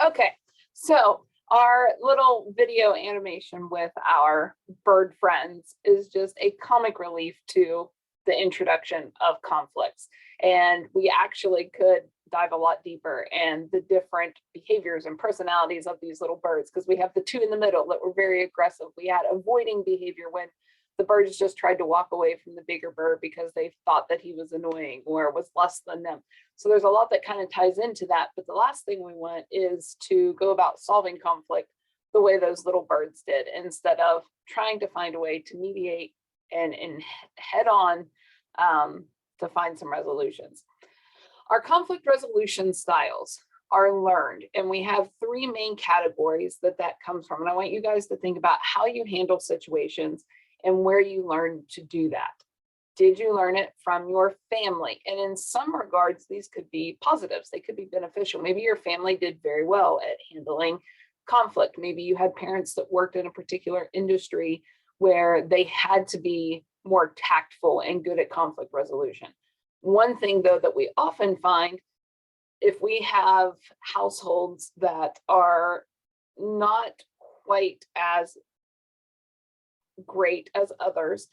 Okay, so our little video animation with our bird friends is just a comic relief to the introduction of conflicts. And we actually could dive a lot deeper and the different behaviors and personalities of these little birds, because we have the two in the middle that were very aggressive. We had avoiding behavior when the birds just tried to walk away from the bigger bird because they thought that he was annoying or was less than them. So there's a lot that kind of ties into that. But the last thing we want is to go about solving conflict the way those little birds did, instead of trying to find a way to mediate and head on to find some resolutions. Our conflict resolution styles are learned, and we have three main categories that comes from. And I want you guys to think about how you handle situations and where you learn to do that. Did you learn it from your family? And in some regards, these could be positives. They could be beneficial. Maybe your family did very well at handling conflict. Maybe you had parents that worked in a particular industry where they had to be more tactful and good at conflict resolution. One thing, though, that we often find, if we have households that are not quite as great as others,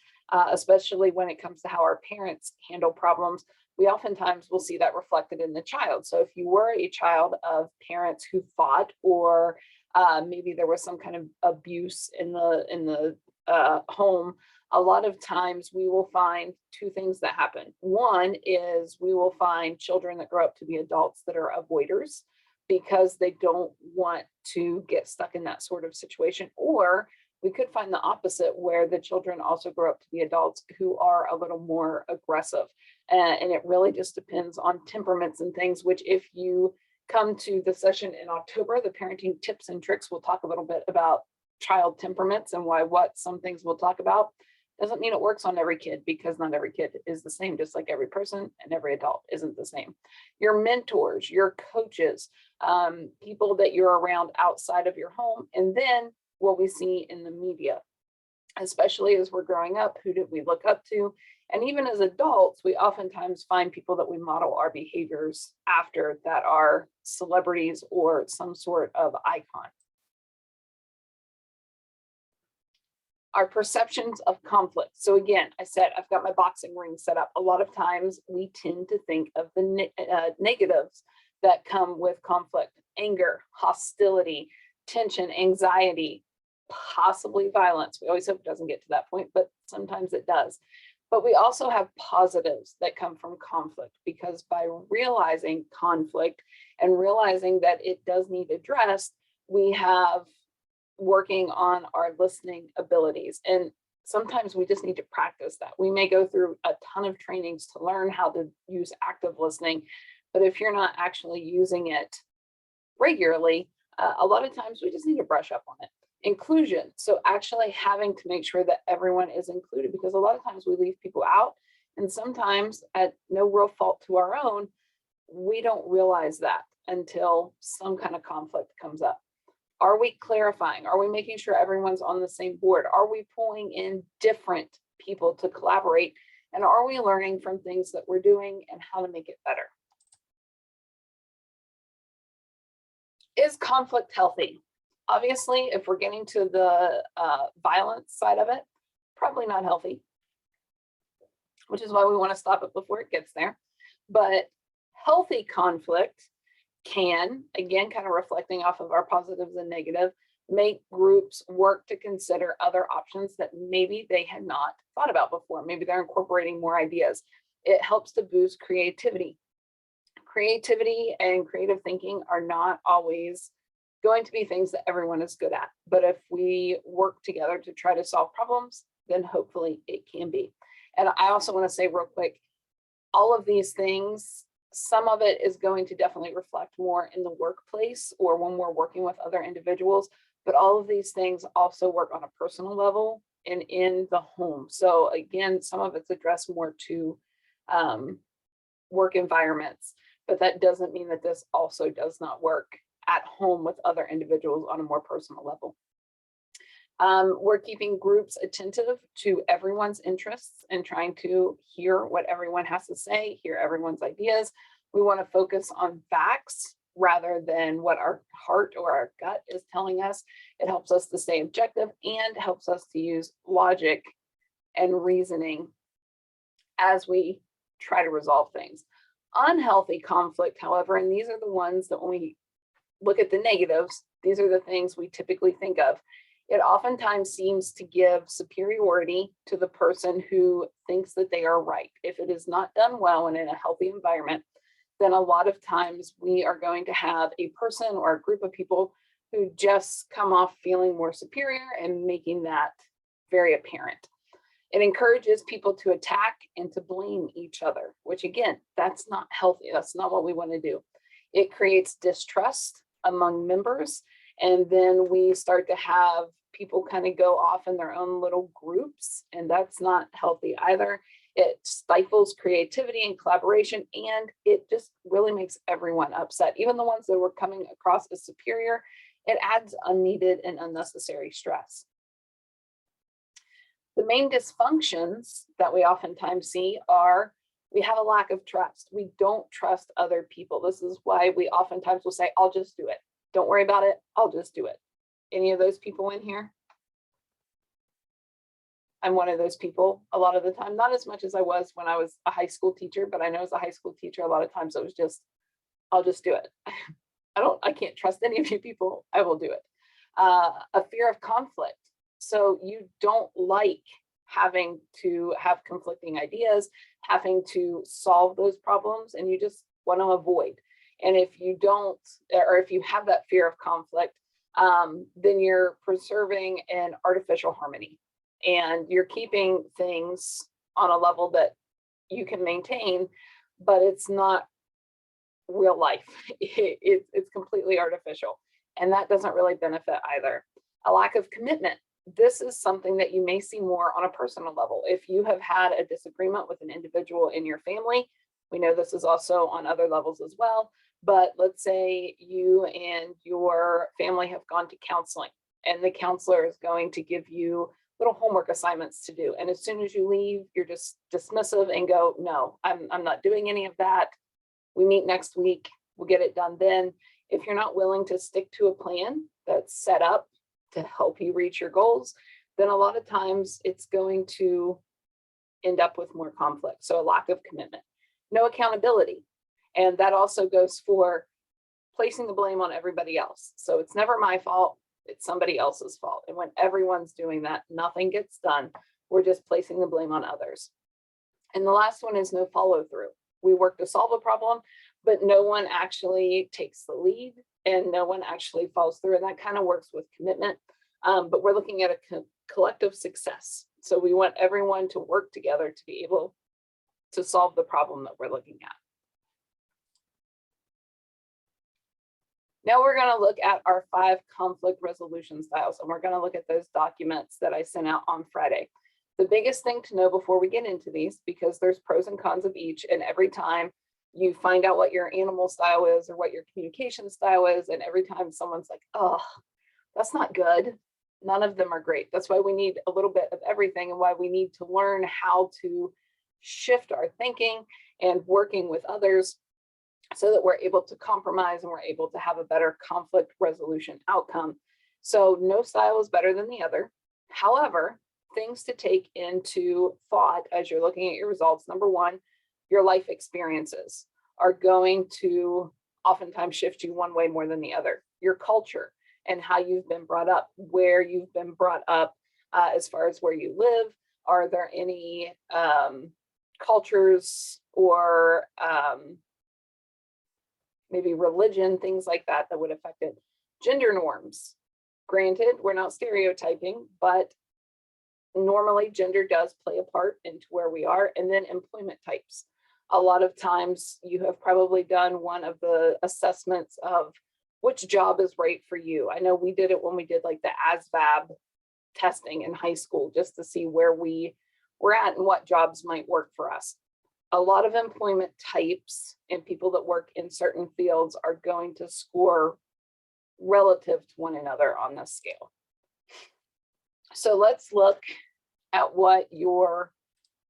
especially when it comes to how our parents handle problems, we oftentimes will see that reflected in the child. So if you were a child of parents who fought, or maybe there was some kind of abuse in the home, a lot of times we will find two things that happen. One is we will find children that grow up to be adults that are avoiders because they don't want to get stuck in that sort of situation. Or we could find the opposite, where the children also grow up to be adults who are a little more aggressive. And it really just depends on temperaments and things, which if you come to the session in October, the parenting tips and tricks, we'll talk a little bit about child temperaments and what some things we'll talk about. Doesn't mean it works on every kid, because not every kid is the same, just like every person and every adult isn't the same. Your mentors, your coaches, people that you're around outside of your home, and then what we see in the media, especially as we're growing up. Who did we look up to? And even as adults, we oftentimes find people that we model our behaviors after that are celebrities or some sort of icon. Our perceptions of conflict. So again, I said, I've got my boxing ring set up. A lot of times we tend to think of the negatives that come with conflict: anger, hostility, tension, anxiety, possibly violence. We always hope it doesn't get to that point, but sometimes it does. But we also have positives that come from conflict, because by realizing conflict and realizing that it does need addressed, we have working on our listening abilities. And sometimes we just need to practice that. We may go through a ton of trainings to learn how to use active listening, but if you're not actually using it regularly, a lot of times we just need to brush up on it. Inclusion. So actually having to make sure that everyone is included, because a lot of times we leave people out, and sometimes at no real fault to our own, we don't realize that until some kind of conflict comes up. Are we clarifying? Are we making sure everyone's on the same board? Are we pulling in different people to collaborate? And are we learning from things that we're doing and how to make it better? Is conflict healthy? Obviously, if we're getting to the violence side of it, probably not healthy, which is why we want to stop it before it gets there. But healthy conflict can, again, kind of reflecting off of our positives and negative, make groups work to consider other options that maybe they had not thought about before. Maybe they're incorporating more ideas. It helps to boost creativity. Creativity and creative thinking are not always going to be things that everyone is good at. But if we work together to try to solve problems, then hopefully it can be. And I also want to say real quick, all of these things, some of it is going to definitely reflect more in the workplace or when we're working with other individuals, but all of these things also work on a personal level and in the home. So again, some of it's addressed more to work environments, but that doesn't mean that this also does not work at home with other individuals on a more personal level. We're keeping groups attentive to everyone's interests and trying to hear what everyone has to say, hear everyone's ideas. We want to focus on facts rather than what our heart or our gut is telling us. It helps us to stay objective and helps us to use logic and reasoning as we try to resolve things. Unhealthy conflict, however, and these are the ones that when we look at the negatives, these are the things we typically think of. It oftentimes seems to give superiority to the person who thinks that they are right. If it is not done well and in a healthy environment, then a lot of times we are going to have a person or a group of people who just come off feeling more superior and making that very apparent. It encourages people to attack and to blame each other, which again, that's not healthy. That's not what we want to do. It creates distrust among members. And then we start to have people kind of go off in their own little groups, and that's not healthy either. It stifles creativity and collaboration, and it just really makes everyone upset. Even the ones that were coming across as superior, it adds unneeded and unnecessary stress. The main dysfunctions that we oftentimes see are we have a lack of trust. We don't trust other people. This is why we oftentimes will say, I'll just do it. Don't worry about it. I'll just do it. Any of those people in here? I'm one of those people a lot of the time, not as much as I was when I was a high school teacher, but I know as a high school teacher, a lot of times it was just, I'll just do it. I can't trust any of you people. I will do it. A fear of conflict. So you don't like having to have conflicting ideas, having to solve those problems, and you just want to avoid. And if you don't, or if you have that fear of conflict, then you're preserving an artificial harmony and you're keeping things on a level that you can maintain, but it's not real life. It's completely artificial. And that doesn't really benefit either. A lack of commitment. This is something that you may see more on a personal level. If you have had a disagreement with an individual in your family, we know this is also on other levels as well. But let's say you and your family have gone to counseling and the counselor is going to give you little homework assignments to do. And as soon as you leave, you're just dismissive and go, no, I'm not doing any of that. We meet next week. We'll get it done then. If you're not willing to stick to a plan that's set up to help you reach your goals, then a lot of times it's going to end up with more conflict. So a lack of commitment, no accountability. And that also goes for placing the blame on everybody else. So it's never my fault, it's somebody else's fault. And when everyone's doing that, nothing gets done. We're just placing the blame on others. And the last one is no follow through. We work to solve a problem, but no one actually takes the lead and no one actually follows through. And that kind of works with commitment. But we're looking at a collective success. So we want everyone to work together to be able to solve the problem that we're looking at. Now we're going to look at our 5 conflict resolution styles, and we're going to look at those documents that I sent out on Friday. The biggest thing to know before we get into these, because there's pros and cons of each, and every time you find out what your animal style is or what your communication style is, and every time someone's like, oh, that's not good, none of them are great. That's why we need a little bit of everything and why we need to learn how to shift our thinking and working with others so that we're able to compromise and we're able to have a better conflict resolution outcome. So no style is better than the other. However, things to take into thought as you're looking at your results. Number one, your life experiences are going to oftentimes shift you one way more than the other. Your culture and how you've been brought up, where you've been brought up as far as where you live. Are there any cultures or maybe religion, things like that that would affect it? Gender norms. Granted, we're not stereotyping, but normally gender does play a part into where we are. And then employment types. A lot of times you have probably done one of the assessments of which job is right for you. I know we did it when we did like the ASVAB testing in high school, just to see where we were at and what jobs might work for us. A lot of employment types and people that work in certain fields are going to score relative to one another on this scale. So let's look at what your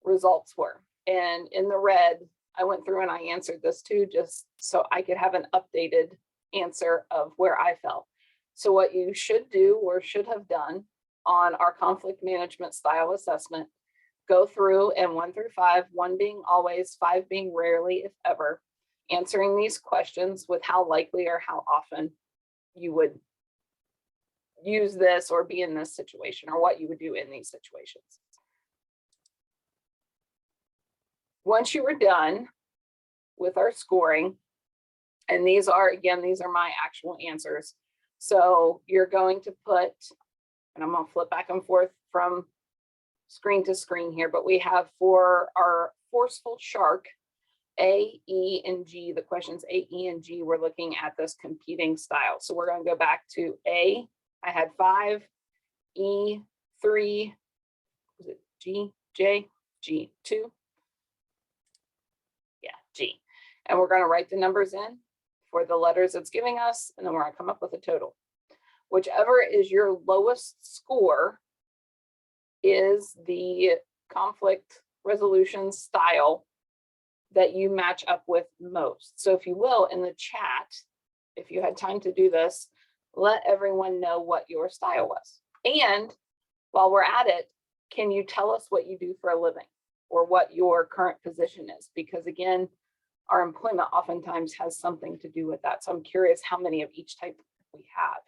results were. And in the red, I went through and I answered this too, just so I could have an updated answer of where I fell. So what you should do or should have done on our conflict management style assessment, go through and 1 through 5, 1 being always, 5 being rarely, if ever, answering these questions with how likely or how often you would use this or be in this situation, or what you would do in these situations. Once you were done with our scoring, and these are, again, these are my actual answers. So you're going to put, and I'm going to flip back and forth from screen to screen here, but we have for our forceful shark, A, E, and G, the questions A, E, and G, we're looking at this competing style. So we're going to go back to A, I had 5, E, 3, was it G, J, G, 2? Yeah, G. And we're going to write the numbers in for the letters it's giving us, and then we're going to come up with a total. Whichever is your lowest score is the conflict resolution style that you match up with most. So if you will, in the chat, if you had time to do this, let everyone know what your style was. And while we're at it, can you tell us what you do for a living or what your current position is? Because again, our employment oftentimes has something to do with that. So I'm curious how many of each type we have.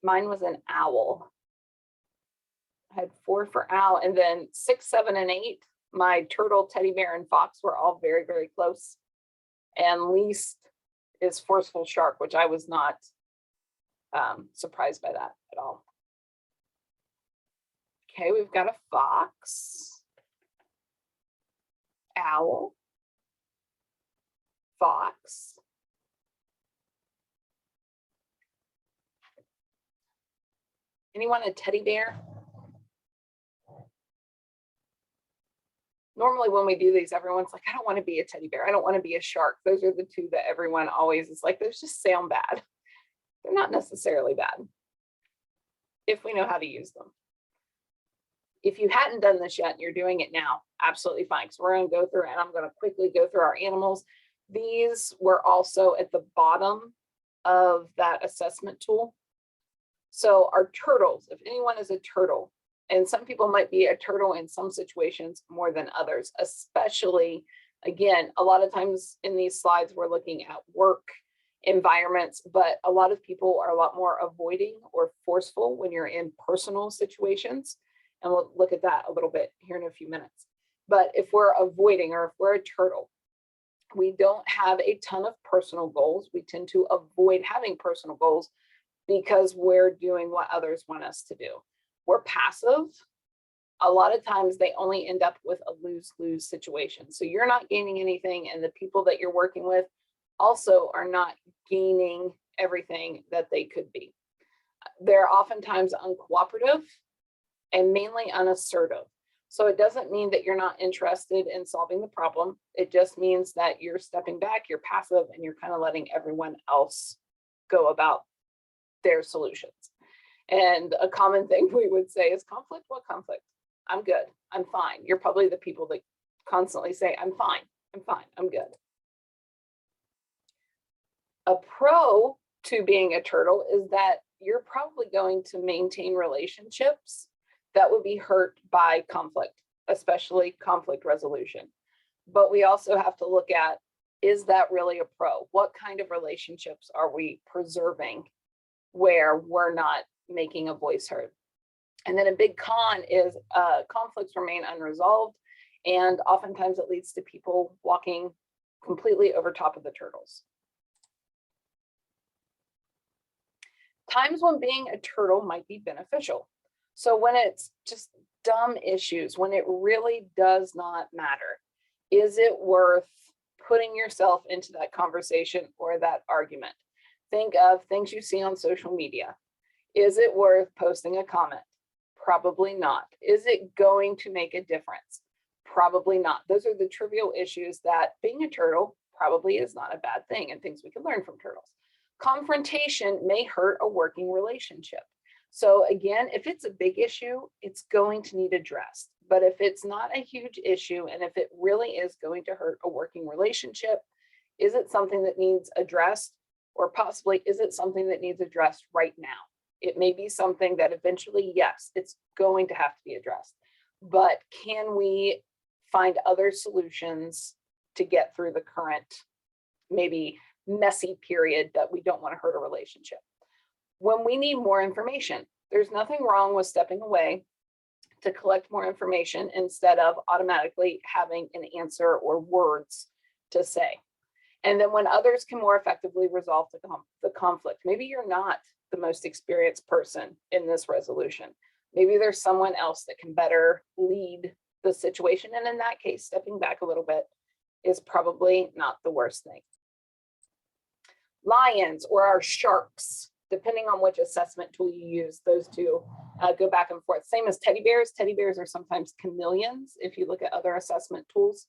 Mine was an owl. I had 4 for owl, and then 6, 7, and 8. My turtle, teddy bear, and fox were all very, very close. And least is forceful shark, which I was not surprised by that at all. Okay, we've got a fox, owl, fox, anyone a teddy bear? Normally when we do these, everyone's like, I don't want to be a teddy bear. I don't want to be a shark. Those are the two that everyone always is like, those just sound bad. They're not necessarily bad if we know how to use them. If you hadn't done this yet and you're doing it now, absolutely fine. So we're going to go through, and I'm going to quickly go through our animals. These were also at the bottom of that assessment tool. So our turtles, if anyone is a turtle, and some people might be a turtle in some situations more than others, especially, again, a lot of times in these slides, we're looking at work environments, but a lot of people are a lot more avoiding or forceful when you're in personal situations. And we'll look at that a little bit here in a few minutes. But if we're avoiding, or if we're a turtle, we don't have a ton of personal goals. We tend to avoid having personal goals because we're doing what others want us to do. We're passive. A lot of times they only end up with a lose-lose situation. So you're not gaining anything, and the people that you're working with also are not gaining everything that they could be. They're oftentimes uncooperative and mainly unassertive. So it doesn't mean that you're not interested in solving the problem. It just means that you're stepping back, you're passive, and you're kind of letting everyone else go about their solutions. And a common thing we would say is conflict. What conflict? I'm good. I'm fine. You're probably the people that constantly say, I'm fine. I'm fine. I'm good. A pro to being a turtle is that you're probably going to maintain relationships that would be hurt by conflict, especially conflict resolution. But we also have to look at, is that really a pro? What kind of relationships are we preserving where we're not making a voice heard? And then a big con is conflicts remain unresolved, and oftentimes it leads to people walking completely over top of the turtles. Times when being a turtle might be beneficial. So when it's just dumb issues, when it really does not matter, is it worth putting yourself into that conversation or that argument? Think of things you see on social media. Is it worth posting a comment? Probably not. Is it going to make a difference? Probably not. Those are the trivial issues that being a turtle probably is not a bad thing, and things we can learn from turtles. Confrontation may hurt a working relationship. So again, if it's a big issue, it's going to need addressed. But if it's not a huge issue, and if it really is going to hurt a working relationship, is it something that needs addressed? Or possibly, is it something that needs addressed right now? It may be something that eventually, yes, it's going to have to be addressed. But can we find other solutions to get through the current, maybe messy period that we don't want to hurt a relationship? When we need more information, there's nothing wrong with stepping away to collect more information instead of automatically having an answer or words to say. And then when others can more effectively resolve the conflict, maybe you're not the most experienced person in this resolution. Maybe there's someone else that can better lead the situation. And in that case, stepping back a little bit is probably not the worst thing. Lions, or our sharks, depending on which assessment tool you use, those two go back and forth. Same as teddy bears. Teddy bears are sometimes chameleons if you look at other assessment tools.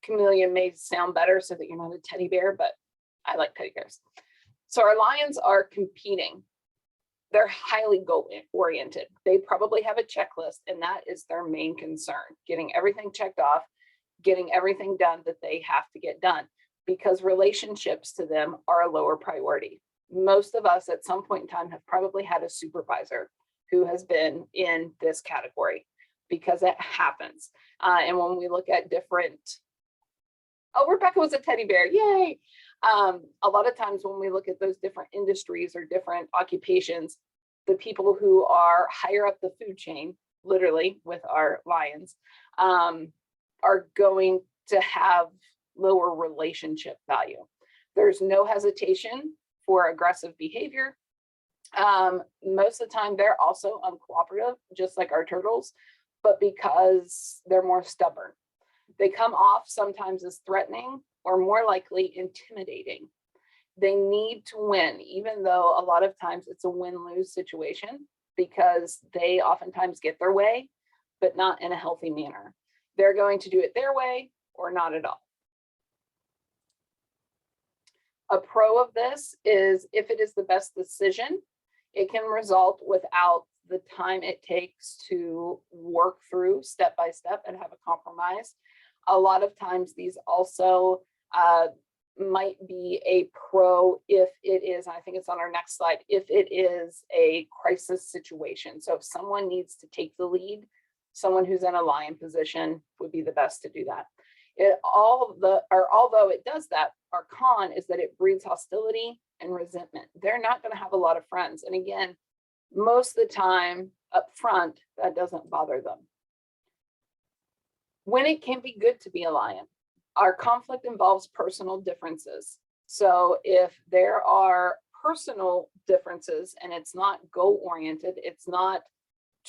Chameleon may sound better so that you're not a teddy bear, but I like teddy bears. So our lions are competing. They're highly goal oriented. They probably have a checklist, and that is their main concern, getting everything checked off, getting everything done that they have to get done, because relationships to them are a lower priority. Most of us at some point in time have probably had a supervisor who has been in this category, because it happens. And when we look at different, oh, Rebecca was a teddy bear, yay. A lot of times when we look at those different industries or different occupations, the people who are higher up the food chain, literally with our lions, are going to have lower relationship value. There's no hesitation for aggressive behavior. Most of the time they're also uncooperative, just like our turtles, but because they're more stubborn. They come off sometimes as threatening or more likely intimidating. They need to win, even though a lot of times it's a win-lose situation, because they oftentimes get their way, but not in a healthy manner. They're going to do it their way or not at all. A pro of this is if it is the best decision, it can result without the time it takes to work through step by step and have a compromise. A lot of times these also might be a pro if it is, I think it's on our next slide, if it is a crisis situation. So if someone needs to take the lead, someone who's in a lion position would be the best to do that. Although it does that, our con is that it breeds hostility and resentment. They're not going to have a lot of friends. And again, most of the time up front, that doesn't bother them. When it can be good to be a lion, our conflict involves personal differences. So if there are personal differences and it's not goal-oriented, it's not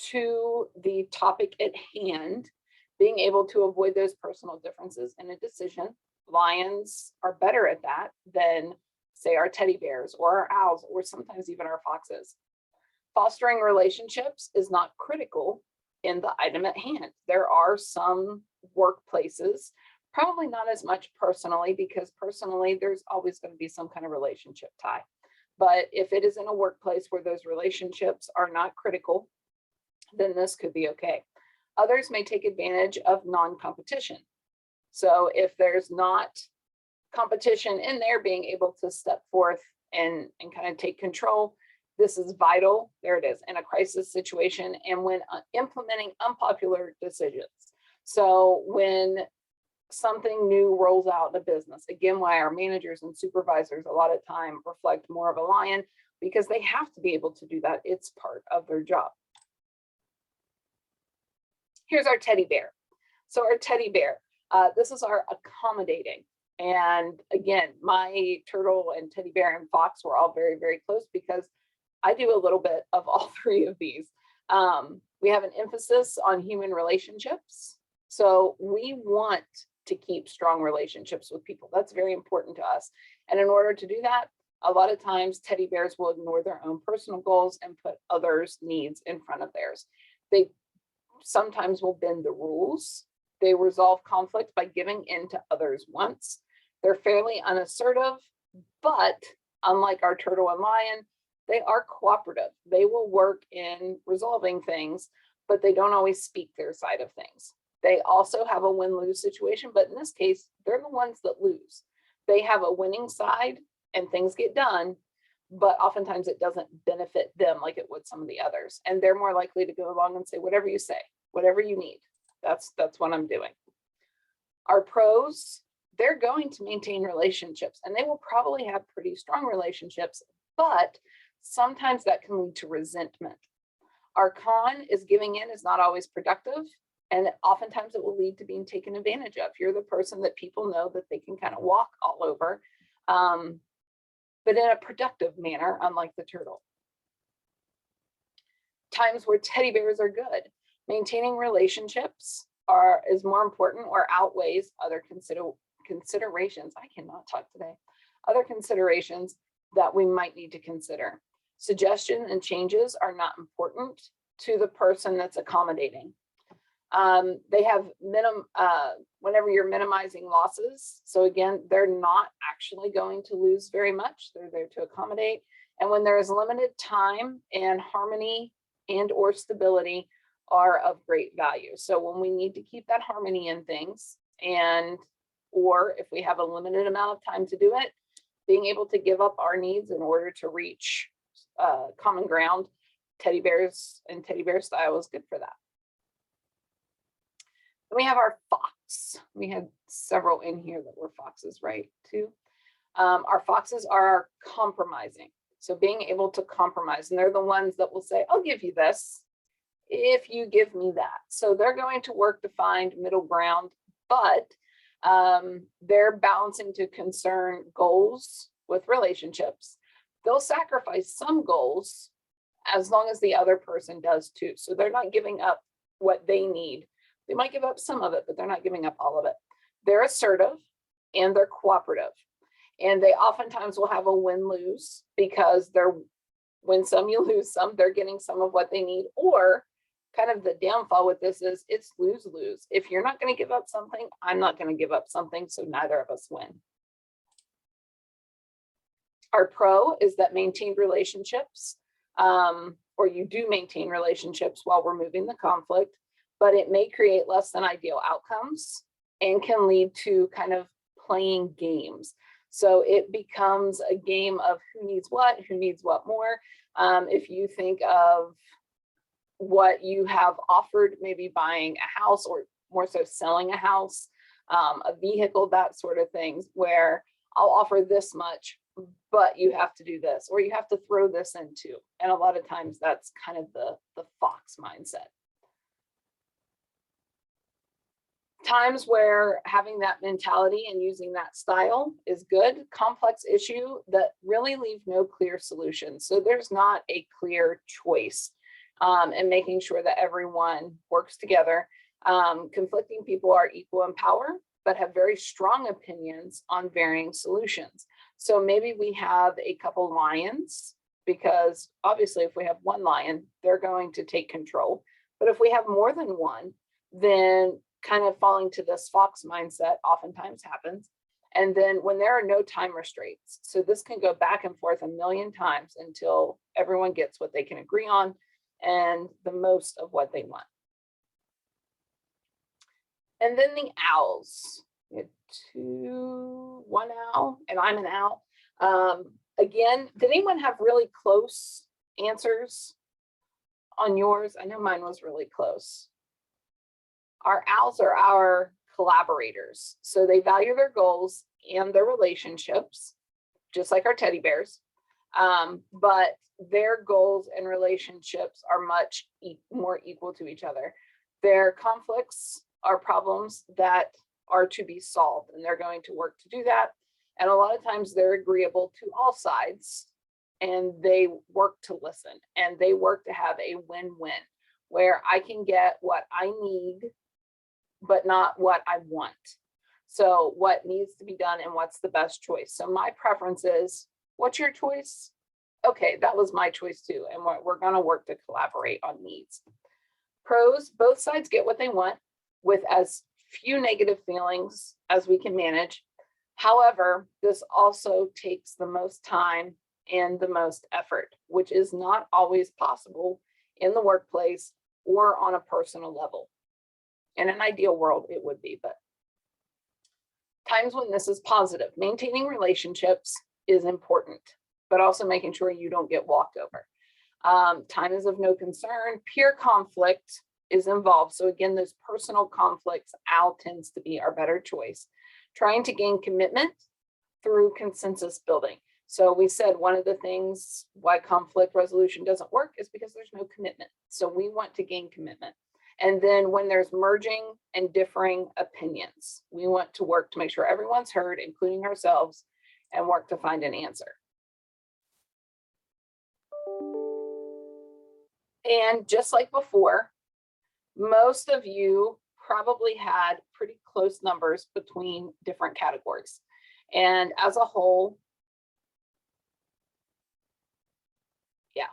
to the topic at hand, being able to avoid those personal differences in a decision, lions are better at that than, say, our teddy bears or our owls, or sometimes even our foxes. Fostering relationships is not critical in the item at hand. There are some workplaces, probably not as much personally, because personally there's always going to be some kind of relationship tie. But if it is in a workplace where those relationships are not critical, then this could be okay. Others may take advantage of non-competition. So if there's not competition in there, being able to step forth and kind of take control, this is vital. There it is, in a crisis situation and when implementing unpopular decisions. So when something new rolls out in a business, again, why our managers and supervisors a lot of time reflect more of a lion, because they have to be able to do that. It's part of their job. Here's our teddy bear. So our teddy bear, this is our accommodating. And again, my turtle and teddy bear and fox were all very, very close, because I do a little bit of all three of these. We have an emphasis on human relationships. So we want to keep strong relationships with people. That's very important to us. And in order to do that, a lot of times teddy bears will ignore their own personal goals and put others' needs in front of theirs. They sometimes will bend the rules. They resolve conflict by giving in to others' wants. They're fairly unassertive, but unlike our turtle and lion, they are cooperative. They will work in resolving things, but they don't always speak their side of things. They also have a win-lose situation, but in this case, they're the ones that lose. They have a winning side and things get done, but oftentimes it doesn't benefit them like it would some of the others. And they're more likely to go along and say, whatever you say, whatever you need, that's what I'm doing. Our pros, they're going to maintain relationships and they will probably have pretty strong relationships, but sometimes that can lead to resentment. Our con is giving in is not always productive. And oftentimes it will lead to being taken advantage of. You're the person that people know that they can kind of walk all over, but in a productive manner, unlike the turtle. Times where teddy bears are good. Maintaining relationships is more important or outweighs other considerations. I cannot talk today. Other considerations that we might need to consider. Suggestion and changes are not important to the person that's accommodating. They have whenever you're minimizing losses. So again, they're not actually going to lose very much. They're there to accommodate. And when there is limited time, and harmony and or stability are of great value. So when we need to keep that harmony in things, or if we have a limited amount of time to do it, being able to give up our needs in order to reach common ground, teddy bears and teddy bear style is good for that. Then we have our fox. We had several in here that were foxes, right? Too. Our foxes are compromising. So being able to compromise, and they're the ones that will say, I'll give you this if you give me that. So they're going to work to find middle ground, but they're balancing to concern goals with relationships. They'll sacrifice some goals as long as the other person does too. So they're not giving up what they need. They might give up some of it, but they're not giving up all of it. They're assertive and they're cooperative. And they oftentimes will have a win-lose because they're win some, you lose some, they're getting some of what they need. Or kind of the downfall with this is it's lose-lose. If you're not going to give up something, I'm not going to give up something, so neither of us win. Our pro is that maintained relationships, or you do maintain relationships while removing the conflict, but it may create less than ideal outcomes and can lead to kind of playing games. So it becomes a game of who needs what more. If you think of what you have offered, maybe buying a house or more so selling a house, a vehicle, that sort of things, where I'll offer this much, but you have to do this, or you have to throw this in too. And a lot of times that's kind of the fox mindset. Times where having that mentality and using that style is good. Complex issue that really leave no clear solution. So there's not a clear choice, and making sure that everyone works together. Conflicting people are equal in power, but have very strong opinions on varying solutions. So maybe we have a couple lions, because obviously if we have one lion, they're going to take control. But if we have more than one, then kind of falling to this fox mindset oftentimes happens. And then when there are no time restraints, so this can go back and forth a million times until everyone gets what they can agree on and the most of what they want. And then the owls. We had one owl, and I'm an owl. Again, did anyone have really close answers on yours? I know mine was really close. Our owls are our collaborators. So they value their goals and their relationships, just like our teddy bears. But their goals and relationships are much more equal to each other. Their conflicts are problems that are to be solved, and they're going to work to do that. And a lot of times they're agreeable to all sides, and they work to listen, and they work to have a win-win where I can get what I need, but not what I want. So what needs to be done and what's the best choice. So my preference is, what's your choice? Okay, that was my choice too. And we're gonna work to collaborate on needs. Pros, both sides get what they want with as few negative feelings as we can manage. However, this also takes the most time and the most effort, which is not always possible in the workplace or on a personal level. In an ideal world, it would be, but times when this is positive. Maintaining relationships is important, but also making sure you don't get walked over. Time is of no concern. Peer conflict is involved. So again, those personal conflicts, Al tends to be our better choice. Trying to gain commitment through consensus building. So we said one of the things why conflict resolution doesn't work is because there's no commitment. So we want to gain commitment. And then when there's merging and differing opinions, we want to work to make sure everyone's heard, including ourselves, and work to find an answer. And just like before, most of you probably had pretty close numbers between different categories. And as a whole, yeah,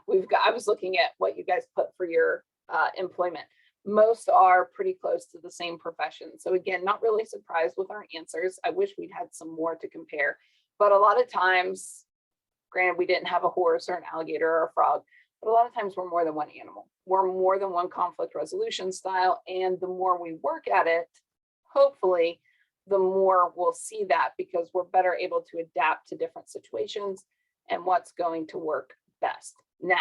I was looking at what you guys put for your employment. Most are pretty close to the same profession. So again, not really surprised with our answers. I wish we'd had some more to compare, but a lot of times, granted, we didn't have a horse or an alligator or a frog, but a lot of times we're more than one animal. We're more than one conflict resolution style. And the more we work at it, hopefully, the more we'll see that, because we're better able to adapt to different situations and what's going to work best. Now,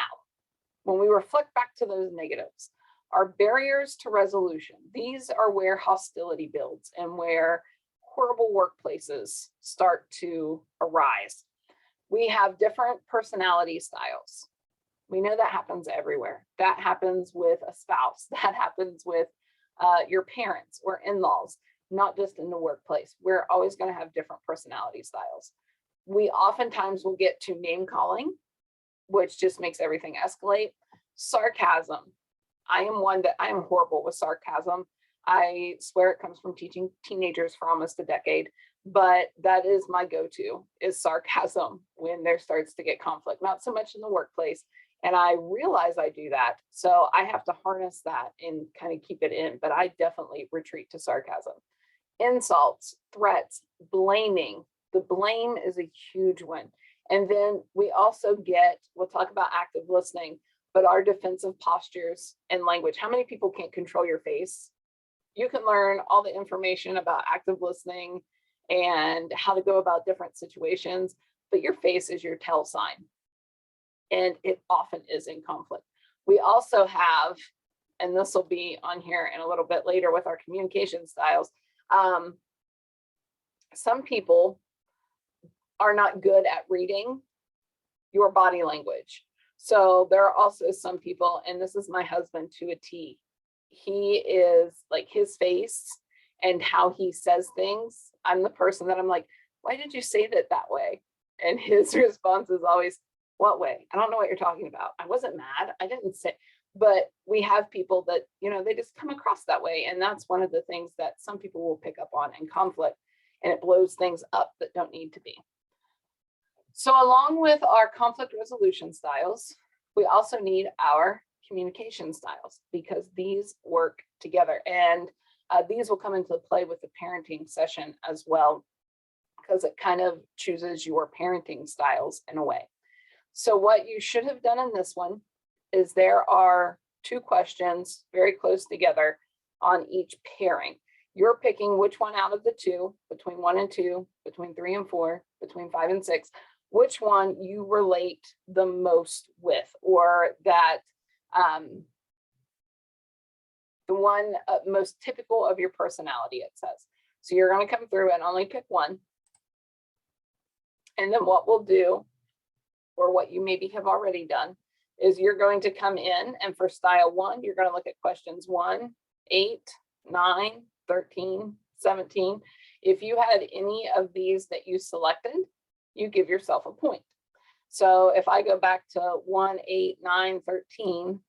when we reflect back to those negatives, our barriers to resolution, these are where hostility builds and where horrible workplaces start to arise. We have different personality styles. We know that happens everywhere. That happens with a spouse. That happens with your parents or in-laws, not just in the workplace. We're always going to have different personality styles. We oftentimes will get to name calling, which just makes everything escalate. Sarcasm. I am horrible with sarcasm. I swear it comes from teaching teenagers for almost a decade, but that is my go-to, is sarcasm when there starts to get conflict, not so much in the workplace. And I realize I do that. So I have to harness that and kind of keep it in, but I definitely retreat to sarcasm. Insults, threats, blaming. The blame is a huge one. And then we also we'll talk about active listening, but our defensive postures and language. How many people can't control your face? You can learn all the information about active listening and how to go about different situations, but your face is your tell sign. And it often is in conflict. We also have, and this will be on here in a little bit later with our communication styles, some people are not good at reading your body language. So there are also some people, and this is my husband to a T. He is like, his face and how he says things. I'm the person that I'm like, why did you say that way? And his response is always, what way? I don't know what you're talking about. I wasn't mad. I didn't say, but we have people that, they just come across that way. And that's one of the things that some people will pick up on in conflict, and it blows things up that don't need to be. So along with our conflict resolution styles, we also need our communication styles, because these work together. And these will come into play with the parenting session as well, because it kind of chooses your parenting styles in a way. So what you should have done in this one is there are 2 questions very close together on each pairing. You're picking which one out of the 2, between 1 and 2, between 3 and 4, between 5 and 6, which one you relate the most with, or that the one most typical of your personality, it says. So you're going to come through and only pick one. And then what we'll do, or what you maybe have already done, is you're going to come in, and for style 1, you're going to look at questions 1, 8, 9, 13, 17. If you had any of these that you selected, you give yourself a point. So if I go back to 1, 8, 9, 13,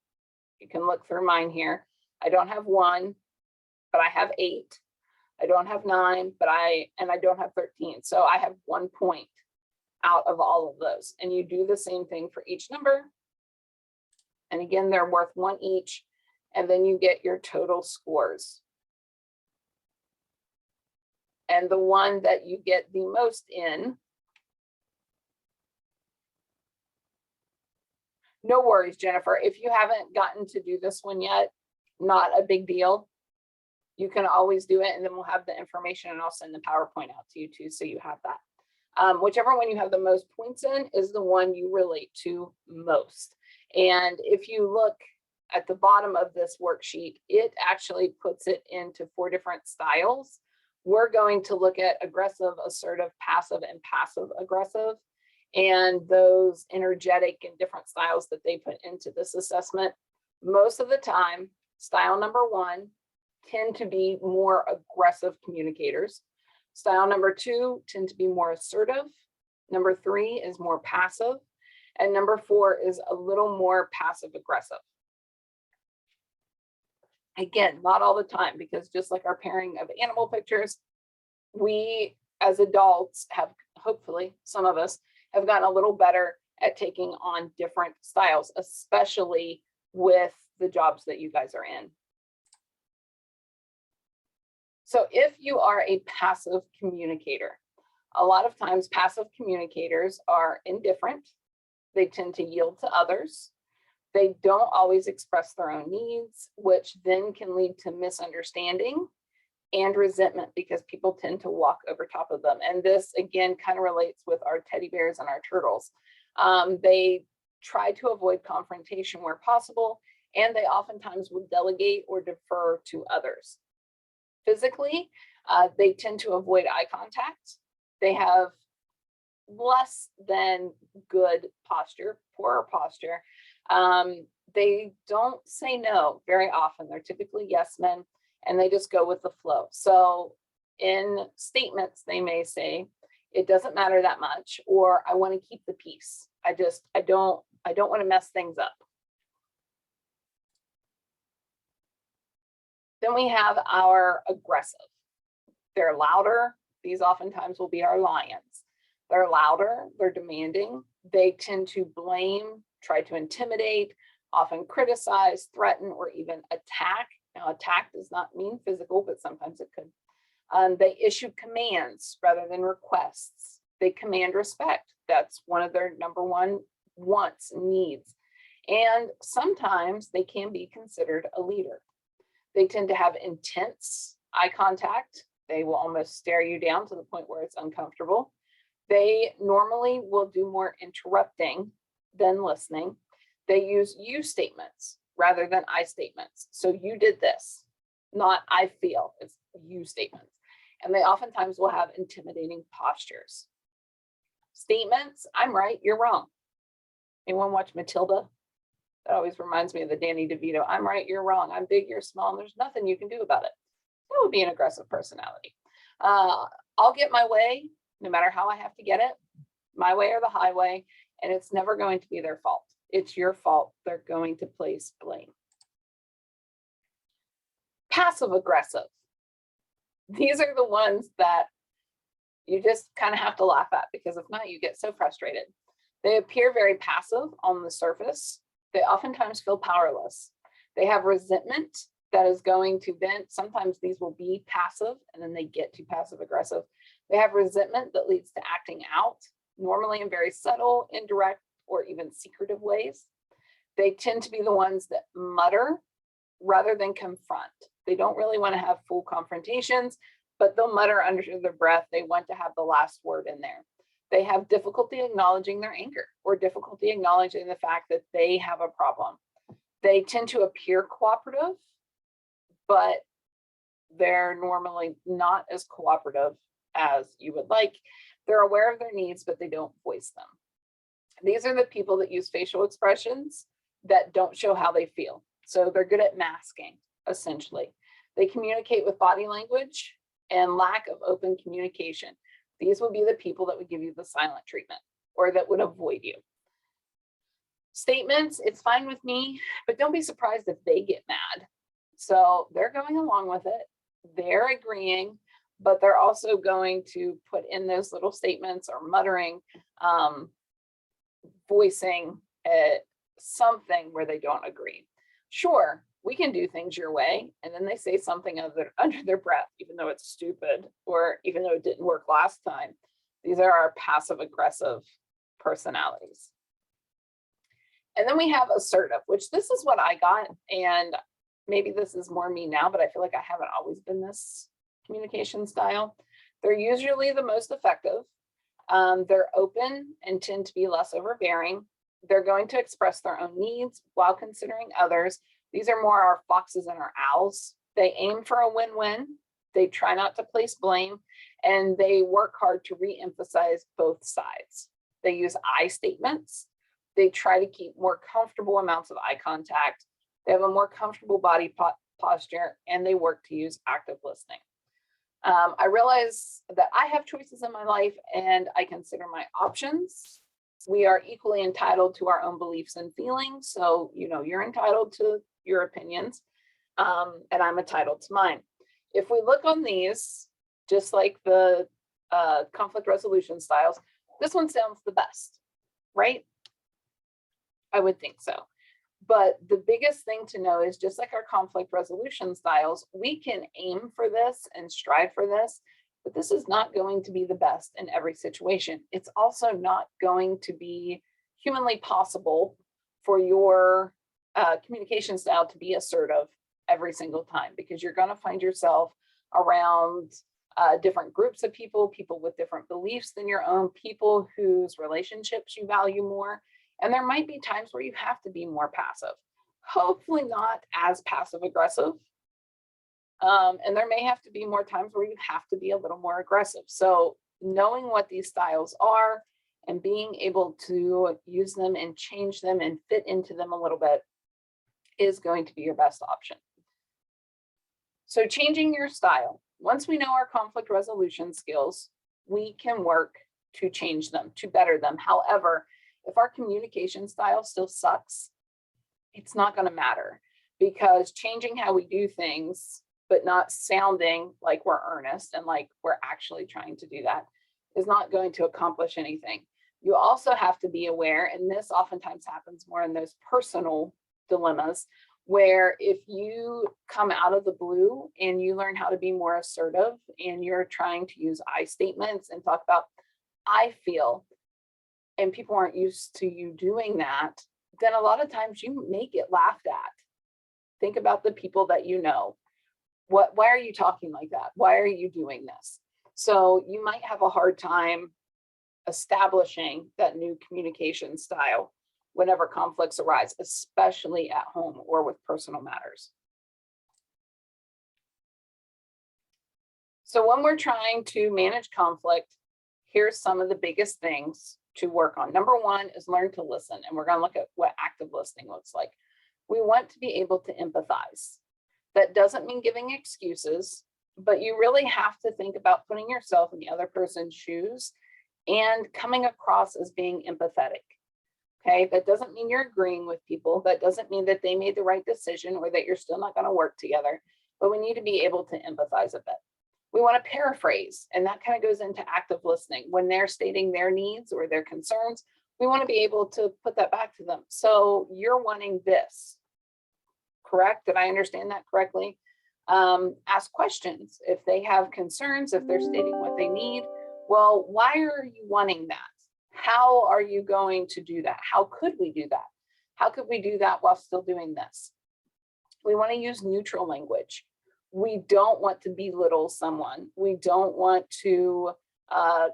you can look through mine here. I don't have 1, but I have 8. I don't have 9, and I don't have 13. So I have 1 point out of all of those. And you do the same thing for each number. And again, they're worth 1 each. And then you get your total scores. And the one that you get the most in No worries, Jennifer. If you haven't gotten to do this one yet, not a big deal. You can always do it, and then we'll have the information, and I'll send the PowerPoint out to you too, so you have that. Whichever one you have the most points in is the one you relate to most. And if you look at the bottom of this worksheet, it actually puts it into 4 different styles. We're going to look at aggressive, assertive, passive, and passive aggressive, and those energetic and different styles that they put into this assessment. Most of the time, style number 1 tend to be more aggressive communicators. Style number 2 tend to be more assertive. Number 3 is more passive. And number 4 is a little more passive aggressive. Again, not all the time, because just like our pairing of animal pictures, we as adults have, hopefully some of us have gotten a little better at taking on different styles, especially with the jobs that you guys are in. So if you are a passive communicator, a lot of times passive communicators are indifferent. They tend to yield to others. They don't always express their own needs, which then can lead to misunderstanding and resentment, because people tend to walk over top of them. And this again kind of relates with our teddy bears and our turtles. They try to avoid confrontation where possible, and they oftentimes will delegate or defer to others. Physically, they tend to avoid eye contact. They have less than good posture, poorer posture. They don't say no very often. They're typically yes men, and they just go with the flow. So in statements, they may say, it doesn't matter that much, or I want to keep the peace. I don't want to mess things up. Then we have our aggressive. They're louder. These oftentimes will be our lions. They're louder, they're demanding. They tend to blame, try to intimidate, often criticize, threaten, or even attack. Now, attack does not mean physical, but sometimes it could. They issue commands rather than requests. They command respect. That's one of their number 1 wants, needs. And sometimes they can be considered a leader. They tend to have intense eye contact. They will almost stare you down to the point where it's uncomfortable. They normally will do more interrupting than listening. They use you statements rather than I statements. So you did this, not I feel, it's you statements. And they oftentimes will have intimidating postures. Statements, I'm right, you're wrong. Anyone watch Matilda? That always reminds me of the Danny DeVito. I'm right, you're wrong. I'm big, you're small, and there's nothing you can do about it. That would be an aggressive personality. I'll get my way, no matter how I have to get it, my way or the highway, and it's never going to be their fault. It's your fault. They're going to place blame. Passive aggressive. These are the ones that you just kind of have to laugh at, because if not, you get so frustrated. They appear very passive on the surface. They oftentimes feel powerless. They have resentment that is going to vent. Sometimes these will be passive and then they get to passive aggressive. They have resentment that leads to acting out, normally in very subtle, indirect, or even secretive ways. They tend to be the ones that mutter rather than confront. They don't really want to have full confrontations, but they'll mutter under their breath. They want to have the last word in there. They have difficulty acknowledging their anger, or difficulty acknowledging the fact that they have a problem. They tend to appear cooperative, but they're normally not as cooperative as you would like. They're aware of their needs, but they don't voice them. These are the people that use facial expressions that don't show how they feel. So they're good at masking, essentially. They communicate with body language and lack of open communication. These will be the people that would give you the silent treatment, or that would avoid you. Statements, it's fine with me, but don't be surprised if they get mad. So they're going along with it. They're agreeing, but they're also going to put in those little statements or muttering, voicing something where they don't agree. Sure, we can do things your way, and then they say something under their breath, even though it's stupid, or even though it didn't work last time. These are our passive aggressive personalities. And then we have assertive, which this is what I got. And maybe this is more me now, but I feel like I haven't always been this communication style. They're usually the most effective. They're open and tend to be less overbearing. They're going to express their own needs while considering others. These are more our foxes and our owls. They aim for a win-win. They try not to place blame, and they work hard to re-emphasize both sides. They use I statements. They try to keep more comfortable amounts of eye contact. They have a more comfortable body posture, and they work to use active listening. I realize that I have choices in my life, and I consider my options. We are equally entitled to our own beliefs and feelings. So, you're entitled to your opinions, and I'm entitled to mine. If we look on these, just like the conflict resolution styles, this one sounds the best, right? I would think so. But the biggest thing to know is, just like our conflict resolution styles, we can aim for this and strive for this, but this is not going to be the best in every situation. It's also not going to be humanly possible for your communication style to be assertive every single time, because you're going to find yourself around different groups of people with different beliefs than your own, people whose relationships you value more. And there might be times where you have to be more passive, hopefully not as passive aggressive. And there may have to be more times where you have to be a little more aggressive. So knowing what these styles are and being able to use them and change them and fit into them a little bit is going to be your best option. So changing your style. Once we know our conflict resolution skills, we can work to change them, to better them. However, if our communication style still sucks, it's not going to matter, because changing how we do things, but not sounding like we're earnest and like we're actually trying to do that, is not going to accomplish anything. You also have to be aware, and this oftentimes happens more in those personal dilemmas, where if you come out of the blue and you learn how to be more assertive and you're trying to use I statements and talk about, I feel, and people aren't used to you doing that, then a lot of times you may get laughed at. Think about the people that you know. Why are you talking like that? Why are you doing this? So you might have a hard time establishing that new communication style whenever conflicts arise, especially at home or with personal matters. So when we're trying to manage conflict, here's some of the biggest things to work on. Number one is learn to listen. And we're going to look at what active listening looks like. We want to be able to empathize. That doesn't mean giving excuses, but you really have to think about putting yourself in the other person's shoes and coming across as being empathetic. Okay, that doesn't mean you're agreeing with people. That doesn't mean that they made the right decision or that you're still not going to work together, but we need to be able to empathize a bit. We want to paraphrase, and that kind of goes into active listening. When they're stating their needs or their concerns, we want to be able to put that back to them. So you're wanting this, correct? Did I understand that correctly? Ask questions. If they have concerns, if they're stating what they need, well, why are you wanting that? How are you going to do that? How could we do that? How could we do that while still doing this? We want to use neutral language. We don't want to belittle someone. We don't want to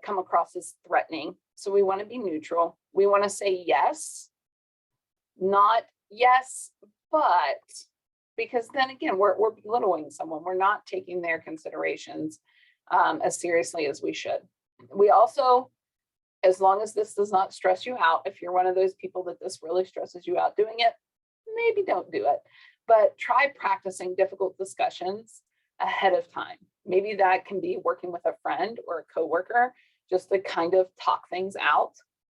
come across as threatening. So we want to be neutral. We want to say yes, not yes, but, because then again, we're belittling someone. We're not taking their considerations as seriously as we should. We also, as long as this does not stress you out, if you're one of those people that this really stresses you out doing it, maybe don't do it. But try practicing difficult discussions ahead of time. Maybe that can be working with a friend or a coworker, just to kind of talk things out,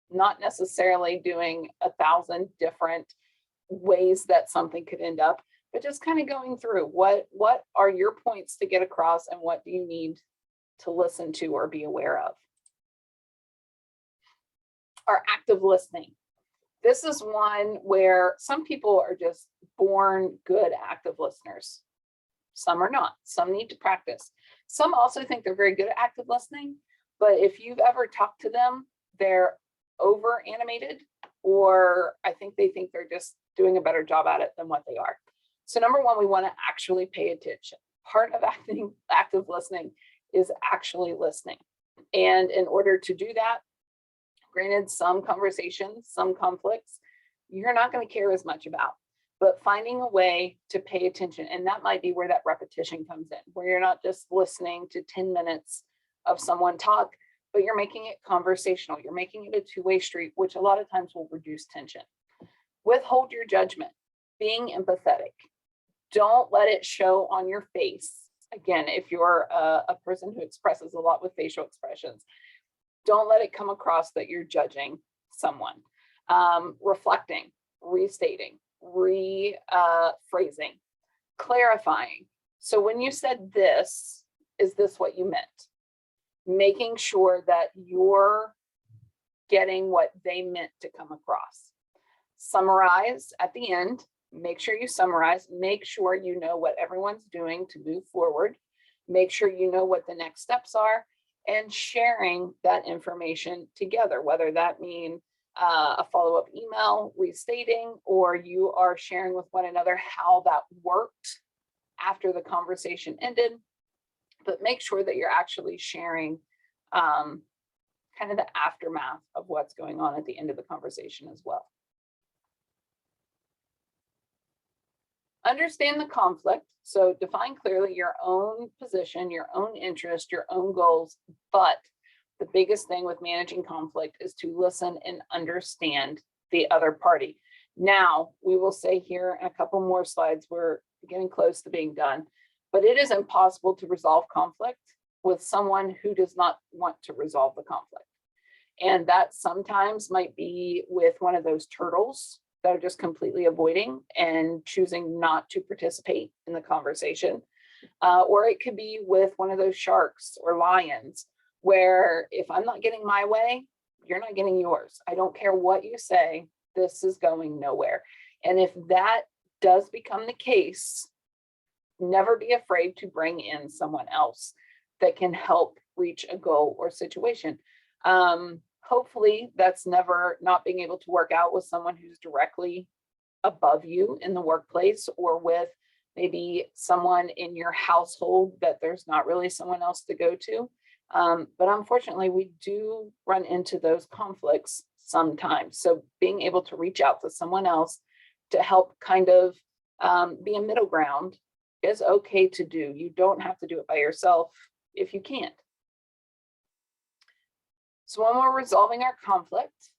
not necessarily doing 1,000 different ways that something could end up, but just kind of going through what are your points to get across and what do you need to listen to or be aware of. Our active listening. This is one where some people are just born good active listeners. Some are not. Some need to practice. Some also think they're very good at active listening, but if you've ever talked to them, they're over animated or I think they think they're just doing a better job at it than what they are. So number one, we want to actually pay attention. Part of active listening is actually listening. And in order to do that, granted, some conversations, some conflicts, you're not going to care as much about, but finding a way to pay attention. And that might be where that repetition comes in, where you're not just listening to 10 minutes of someone talk, but you're making it conversational. You're making it a two-way street, which a lot of times will reduce tension. Withhold your judgment, being empathetic. Don't let it show on your face. Again, if you're a person who expresses a lot with facial expressions, don't let it come across that you're judging someone. Reflecting, restating, rephrasing, clarifying. So when you said this, is this what you meant? Making sure that you're getting what they meant to come across. Summarize at the end. Make sure you summarize. Make sure you know what everyone's doing to move forward. Make sure you know what the next steps are, and sharing that information together, whether that mean a follow-up email restating, or you are sharing with one another how that worked after the conversation ended. But make sure that you're actually sharing kind of the aftermath of what's going on at the end of the conversation as well. Understand the conflict. So define clearly your own position, your own interest, your own goals. But the biggest thing with managing conflict is to listen and understand the other party. Now, we will say here in a couple more slides, we're getting close to being done, but it is impossible to resolve conflict with someone who does not want to resolve the conflict. And that sometimes might be with one of those turtles that are just completely avoiding and choosing not to participate in the conversation. Or it could be with one of those sharks or lions, where if I'm not getting my way, you're not getting yours. I don't care what you say, this is going nowhere. And if that does become the case, never be afraid to bring in someone else that can help reach a goal or situation. Hopefully that's never not being able to work out with someone who's directly above you in the workplace, or with maybe someone in your household that there's not really someone else to go to. But unfortunately, we do run into those conflicts sometimes. So being able to reach out to someone else to help kind of be a middle ground is okay to do. You don't have to do it by yourself if you can't. So when we're resolving our conflict,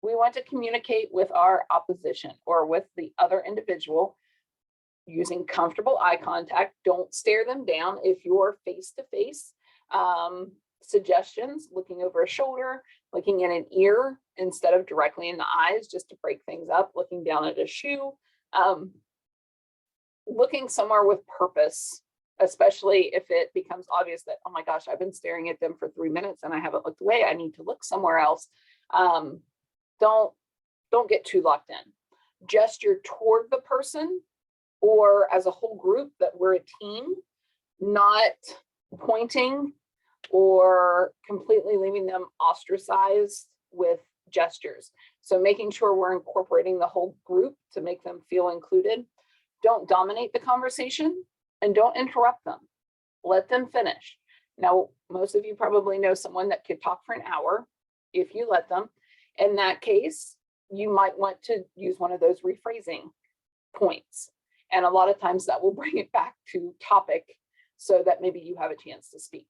we want to communicate with our opposition or with the other individual using comfortable eye contact. Don't stare them down if you're face to face. Suggestions, looking over a shoulder, looking in an ear instead of directly in the eyes, just to break things up, looking down at a shoe, looking somewhere with purpose, especially if it becomes obvious that, oh my gosh, I've been staring at them for 3 minutes and I haven't looked away. I need to look somewhere else. Don't get too locked in. Gesture toward the person or as a whole group that we're a team, not pointing or completely leaving them ostracized with gestures. So making sure we're incorporating the whole group to make them feel included. Don't dominate the conversation and don't interrupt them. Let them finish. Now, most of you probably know someone that could talk for an hour if you let them. In that case, you might want to use one of those rephrasing points. And a lot of times that will bring it back to topic so that maybe you have a chance to speak.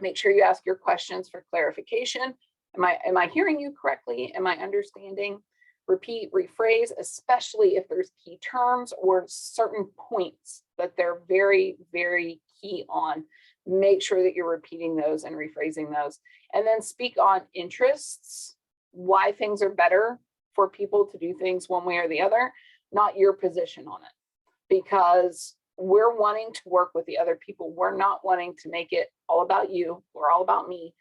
Make sure you ask your questions for clarification. Am I hearing you correctly? Am I understanding? Repeat, rephrase, especially if there's key terms or certain points that they're very, very key on. Make sure that you're repeating those and rephrasing those. And then speak on interests, why things are better for people to do things one way or the other, not your position on it. Because we're wanting to work with the other people. We're not wanting to make it all about you or all about me.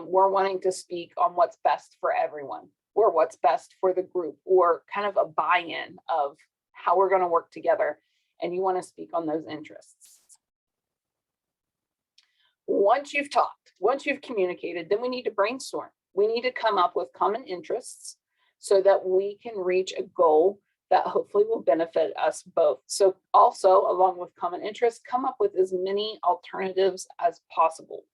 We're wanting to speak on what's best for everyone, or what's best for the group, or kind of a buy-in of how we're going to work together. And you want to speak on those interests. Once you've talked, once you've communicated, then we need to brainstorm. We need to come up with common interests. so that we can reach a goal that hopefully will benefit us both. So also, along with common interests, come up with as many alternatives as possible.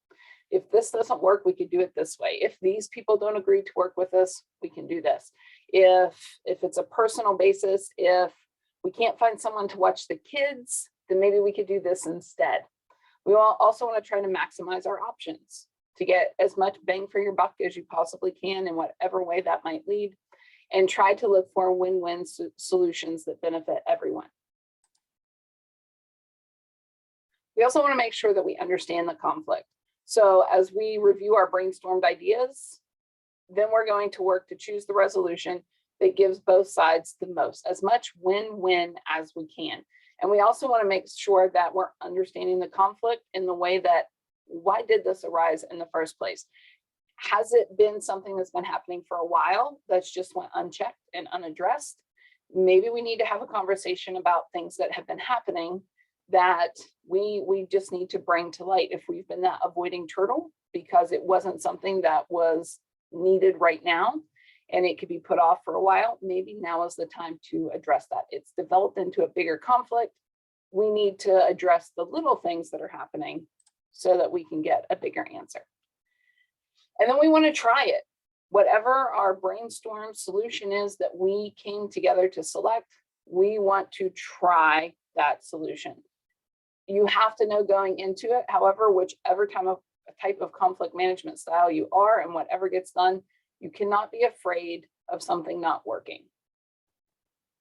If this doesn't work, we could do it this way. If these people don't agree to work with us, we can do this. If it's a personal basis, if we can't find someone to watch the kids, then maybe we could do this instead. We also want to try to maximize our options to get as much bang for your buck as you possibly can in whatever way that might lead, and try to look for win-win solutions that benefit everyone. We also want to make sure that we understand the conflict. So as we review our brainstormed ideas, then we're going to work to choose the resolution that gives both sides the most, as much win-win as we can. And we also want to make sure that we're understanding the conflict in the way that, why did this arise in the first place? Has it been something that's been happening for a while that's just went unchecked and unaddressed? Maybe we need to have a conversation about things that have been happening that we just need to bring to light. If we've been that avoiding turtle because it wasn't something that was needed right now and it could be put off for a while, maybe now is the time to address that. It's developed into a bigger conflict. We need to address the little things that are happening so that we can get a bigger answer. And then we want to try it. Whatever our brainstorm solution is that we came together to select, we want to try that solution. You have to know going into it, however, whichever type of conflict management style you are and whatever gets done, you cannot be afraid of something not working.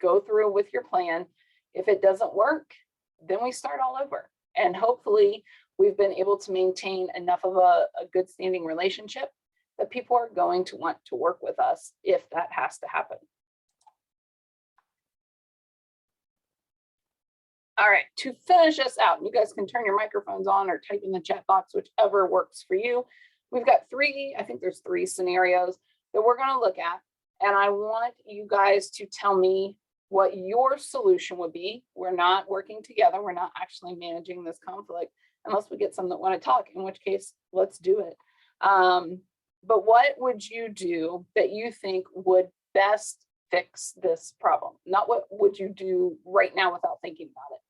Go through with your plan. If it doesn't work, then we start all over. And hopefully we've been able to maintain enough of a good standing relationship that people are going to want to work with us if that has to happen. All right, to finish us out, you guys can turn your microphones on or type in the chat box, whichever works for you. We've got I think there's three scenarios that we're going to look at. And I want you guys to tell me what your solution would be. We're not working together. We're not actually managing this conflict unless we get some that want to talk, in which case, let's do it. But what would you do that you think would best fix this problem? Not what would you do right now without thinking about it.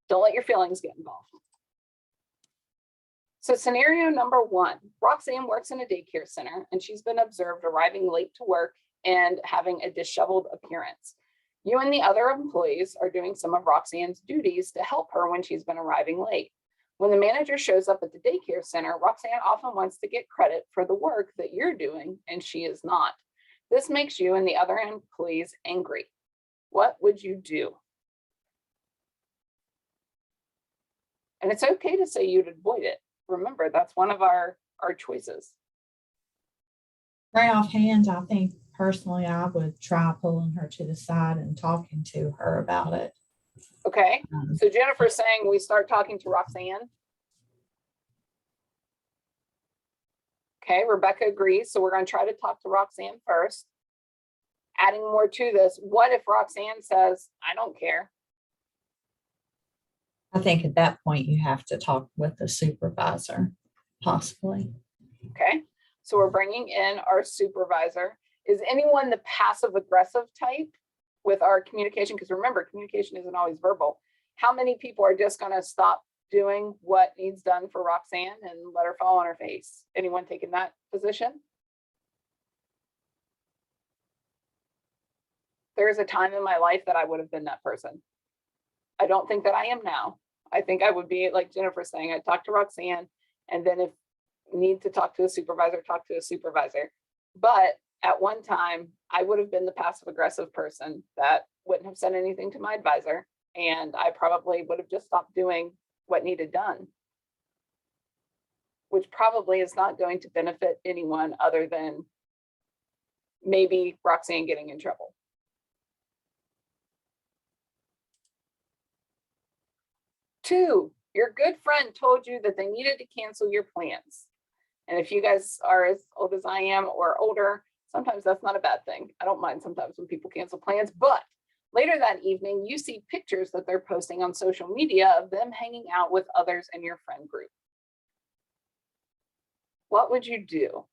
Don't let your feelings get involved. So scenario number one, Roxanne works in a daycare center and she's been observed arriving late to work and having a disheveled appearance. You and the other employees are doing some of Roxanne's duties to help her when she's been arriving late. When the manager shows up at the daycare center, Roxanne often wants to get credit for the work that you're doing and she is not. This makes you and the other employees angry. What would you do? And it's okay to say you'd avoid it. Remember, that's one of our choices. Right offhand, I think personally I would try pulling her to the side and talking to her about it. Okay, so Jennifer's saying we start talking to Roxanne. Okay, Rebecca agrees. So we're going to try to talk to Roxanne first. Adding more to this, what if Roxanne says, I don't care? I think at that point you have to talk with the supervisor, possibly. Okay, so we're bringing in our supervisor. Is anyone the passive aggressive type with our communication? Because remember, communication isn't always verbal. How many people are just going to stop doing what needs done for Roxanne and let her fall on her face? Anyone taking that position? There's a time in my life that I would have been that person. I don't think that I am now. I think I would be like Jennifer saying, I'd talk to Roxanne, and then if need to talk to a supervisor, talk to a supervisor. But at one time, I would have been the passive aggressive person that wouldn't have said anything to my advisor, and I probably would have just stopped doing what needed done, which probably is not going to benefit anyone other than maybe Roxanne getting in trouble. Two, your good friend told you that they needed to cancel your plans. And if you guys are as old as I am or older, sometimes that's not a bad thing. I don't mind sometimes when people cancel plans, but later that evening, you see pictures that they're posting on social media of them hanging out with others in your friend group. What would you do?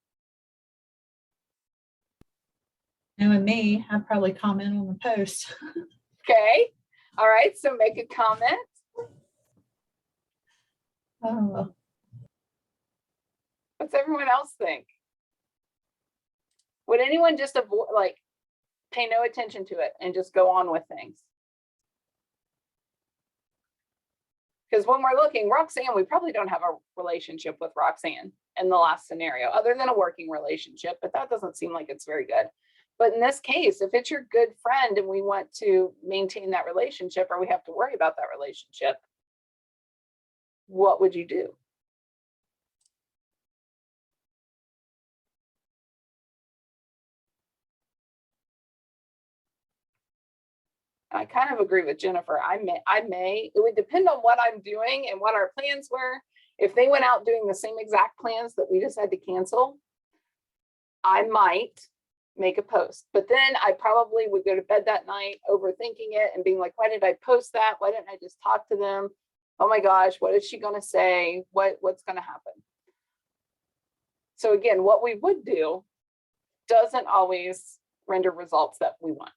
Knowing me, I'd probably comment on the post. Okay. All right. So make a comment. Oh, What's everyone else think? Would anyone just avoid, like, pay no attention to it and just go on with things? Because when we're looking, Roxanne, we probably don't have a relationship with Roxanne in the last scenario, other than a working relationship, but that doesn't seem like it's very good. But in this case, if it's your good friend and we want to maintain that relationship, or we have to worry about that relationship, what would you do? I kind of agree with Jennifer. It would depend on what I'm doing and what our plans were. If they went out doing the same exact plans that we just had to cancel, I might make a post, but then I probably would go to bed that night overthinking it and being like, why did I post that? Why didn't I just talk to them? Oh my gosh, what is she going to say? What's going to happen? So again, what we would do doesn't always render results that we want.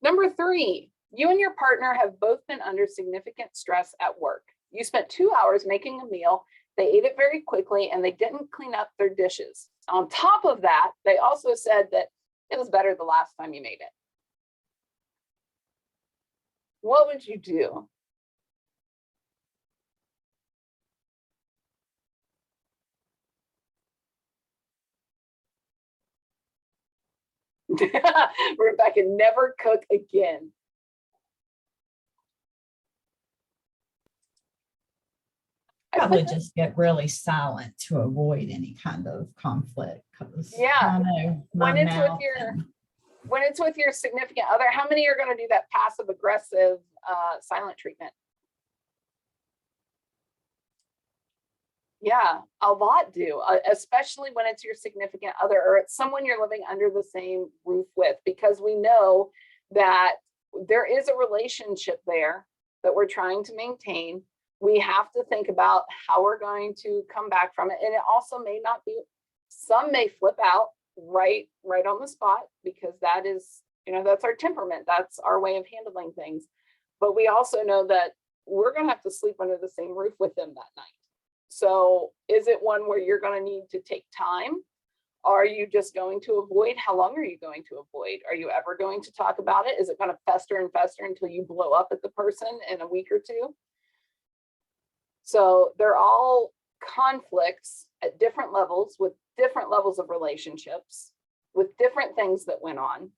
Number 3, you and your partner have both been under significant stress at work. You spent 2 hours making a meal. They ate it very quickly and they didn't clean up their dishes. On top of that, they also said that it was better the last time you made it. What would you do? Rebecca, never cook again. probably just get really silent to avoid any kind of conflict. Yeah. I know my mouth. When it's with your significant other, how many are going to do that passive aggressive silent treatment? Yeah, a lot do, especially when it's your significant other or it's someone you're living under the same roof with, because we know that there is a relationship there that we're trying to maintain. We have to think about how we're going to come back from it. And it also may not be, some may flip out right on the spot, because that is, that's our temperament. That's our way of handling things. But we also know that we're going to have to sleep under the same roof with them that night. So is it one where you're going to need to take time? Are you just going to avoid? How long are you going to avoid? Are you ever going to talk about it? Is it going to fester and fester until you blow up at the person in a week or two? So they're all conflicts at different levels with different levels of relationships, with different things that went on.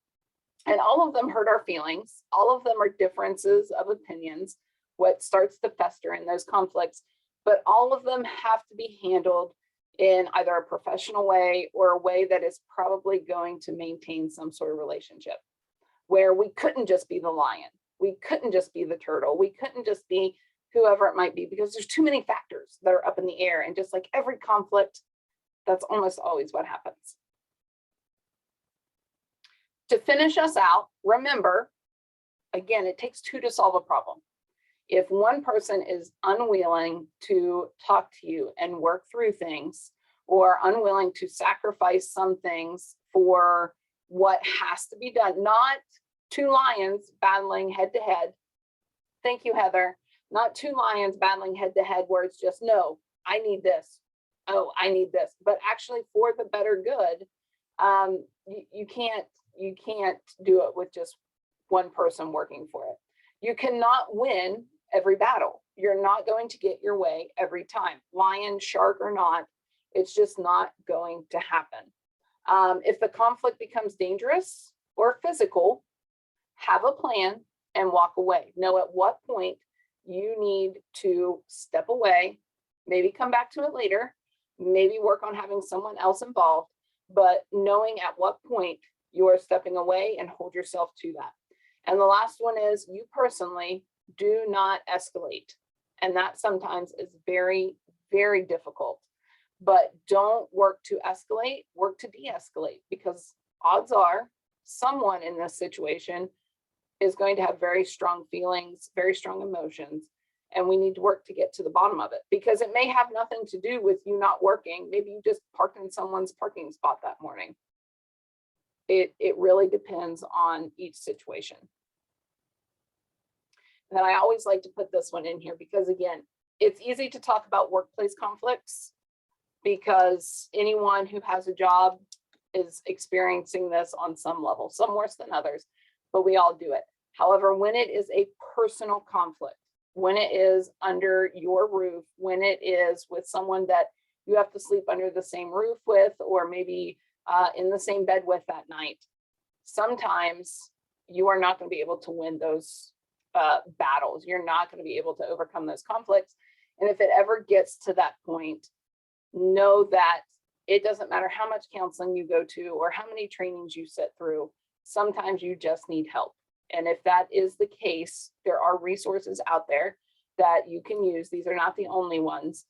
And all of them hurt our feelings. All of them are differences of opinions, what starts to fester in those conflicts. But all of them have to be handled in either a professional way or a way that is probably going to maintain some sort of relationship, where we couldn't just be the lion. We couldn't just be the turtle. We couldn't just be whoever it might be, because there's too many factors that are up in the air. And just like every conflict, that's almost always what happens. To finish us out, remember, again, it takes 2 to solve a problem. If one person is unwilling to talk to you and work through things, or unwilling to sacrifice some things for what has to be done, not 2 lions battling head to head. Thank you, Heather. Not 2 lions battling head to head where it's just, no, I need this. Oh, I need this. But actually for the better good, you can't do it with just one person working for it. You cannot win every battle. You're not going to get your way every time. Lion, shark or not, it's just not going to happen. If the conflict becomes dangerous or physical, have a plan and walk away. Know at what point you need to step away, maybe come back to it later, maybe work on having someone else involved, but knowing at what point you are stepping away and hold yourself to that. And the last one is, you personally do not escalate. And that sometimes is very, very difficult. But don't work to escalate, work to de-escalate, because odds are someone in this situation is going to have very strong feelings, very strong emotions, and we need to work to get to the bottom of it, because it may have nothing to do with you not working. Maybe you just parked in someone's parking spot that morning. It really depends on each situation. And then I always like to put this one in here because, again, it's easy to talk about workplace conflicts because anyone who has a job is experiencing this on some level, some worse than others, but we all do it. However, when it is a personal conflict, when it is under your roof, when it is with someone that you have to sleep under the same roof with, or maybe in the same bed with that night, sometimes you are not going to be able to win those battles. You're not going to be able to overcome those conflicts. And if it ever gets to that point, know that it doesn't matter how much counseling you go to or how many trainings you sit through. Sometimes you just need help. And if that is the case, there are resources out there that you can use. These are not the only ones,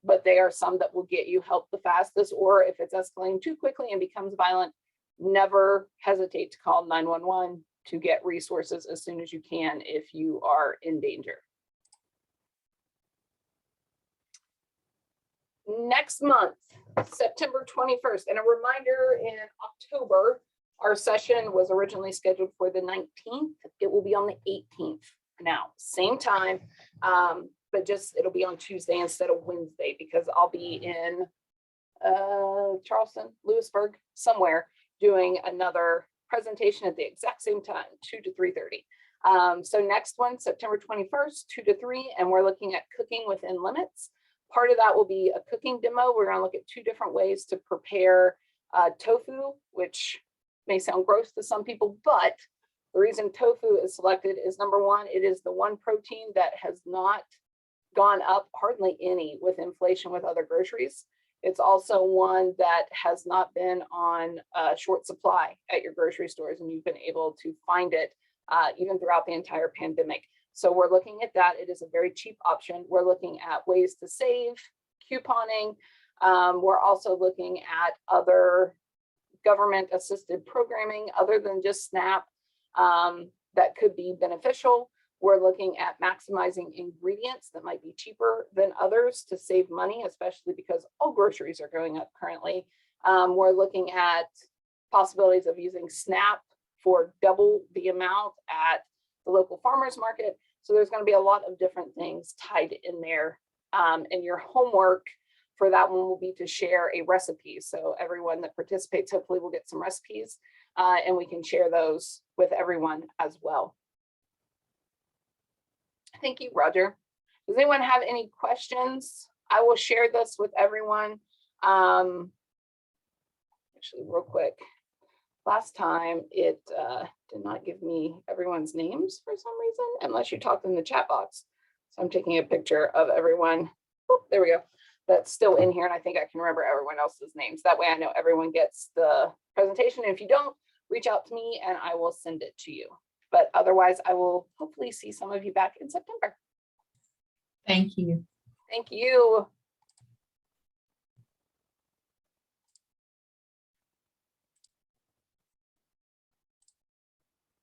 but they are some that will get you help the fastest. Or if it's escalating too quickly and becomes violent, never hesitate to call 911 to get resources as soon as you can if you are in danger. Next month, September 21st, and a reminder, in October, our session was originally scheduled for the 19th. It will be on the 18th now, same time, but just it'll be on Tuesday instead of Wednesday because I'll be in Charleston, Lewisburg, somewhere doing another presentation at the exact same time, 2 to 3:30. So next one, September 21st, 2 to 3, and we're looking at cooking within limits. Part of that will be a cooking demo. We're going to look at 2 different ways to prepare tofu, which may sound gross to some people, but the reason tofu is selected is, number one, it is the one protein that has not gone up hardly any with inflation with other groceries. It's also one that has not been on short supply at your grocery stores, and you've been able to find it even throughout the entire pandemic. So we're looking at that. It is a very cheap option. We're looking at ways to save, couponing. We're also looking at other government assisted programming other than just SNAP that could be beneficial. We're looking at maximizing ingredients that might be cheaper than others to save money, especially because all groceries are going up currently. We're looking at possibilities of using SNAP for double the amount at the local farmers market. So there's going to be a lot of different things tied in there. And your homework for that one will be to share a recipe. So everyone that participates hopefully will get some recipes and we can share those with everyone as well. Thank you, Roger. Does anyone have any questions? I will share this with everyone. Actually, real quick. Last time it did not give me everyone's names for some reason, unless you talked in the chat box. So I'm taking a picture of everyone. Oh, there we go. That's still in here, and I think I can remember everyone else's names. That way I know everyone gets the presentation. And if you don't, reach out to me and I will send it to you. But otherwise, I will hopefully see some of you back in September. Thank you. Thank you.